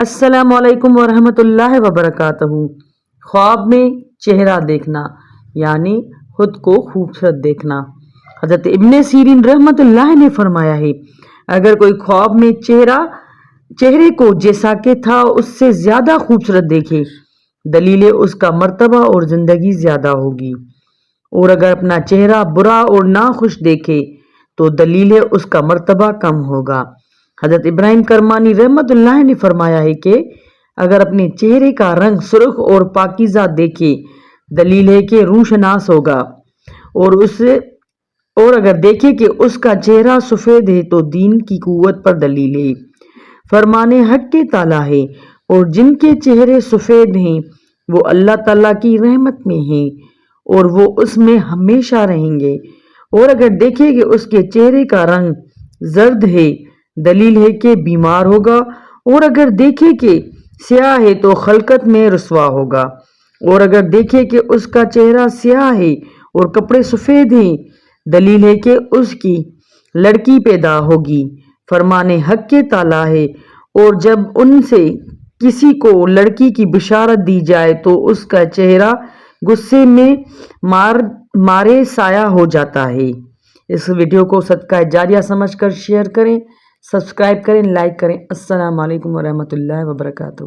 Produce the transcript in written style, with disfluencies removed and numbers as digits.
السلام علیکم ورحمۃ اللہ وبرکاتہ۔ خواب میں چہرہ دیکھنا یعنی خود کو خوبصورت دیکھنا۔ حضرت ابن سیرین رحمۃ اللہ نے فرمایا ہے، اگر کوئی خواب میں چہرے کو جیسا کہ تھا اس سے زیادہ خوبصورت دیکھے، دلیل اس کا مرتبہ اور زندگی زیادہ ہوگی، اور اگر اپنا چہرہ برا اور ناخوش دیکھے تو دلیل اس کا مرتبہ کم ہوگا۔ حضرت ابراہیم کرمانی رحمۃ اللہ نے فرمایا ہے کہ اگر اپنے چہرے کا رنگ سرخ اور پاکیزہ دیکھے، دلیل ہے کہ روح شناس ہوگا، اور اگر دیکھے کہ اس کا چہرہ سفید ہے تو دین کی قوت پر دلیل ہے۔ فرمان حق تعالیٰ ہے، اور جن کے چہرے سفید ہیں وہ اللہ تعالیٰ کی رحمت میں ہیں اور وہ اس میں ہمیشہ رہیں گے، اور اگر دیکھے کہ اس کے چہرے کا رنگ زرد ہے، دلیل ہے کہ بیمار ہوگا، اور اگر دیکھے کہ سیاہ ہے تو خلقت میں رسوا ہوگا، اور اگر دیکھے کہ اس کا چہرہ سیاہ ہے اور کپڑے سفید ہیں، دلیل ہے کہ اس کی لڑکی پیدا ہوگی۔ فرمان حق تعالیٰ ہے، اور جب ان سے کسی کو لڑکی کی بشارت دی جائے تو اس کا چہرہ غصے میں مارے سایہ ہو جاتا ہے۔ اس ویڈیو کو صدقہ جاریہ سمجھ کر شیئر کریں، سبسکرائب کریں، لائک کریں۔ السلام علیکم ورحمۃ اللہ وبرکاتہ۔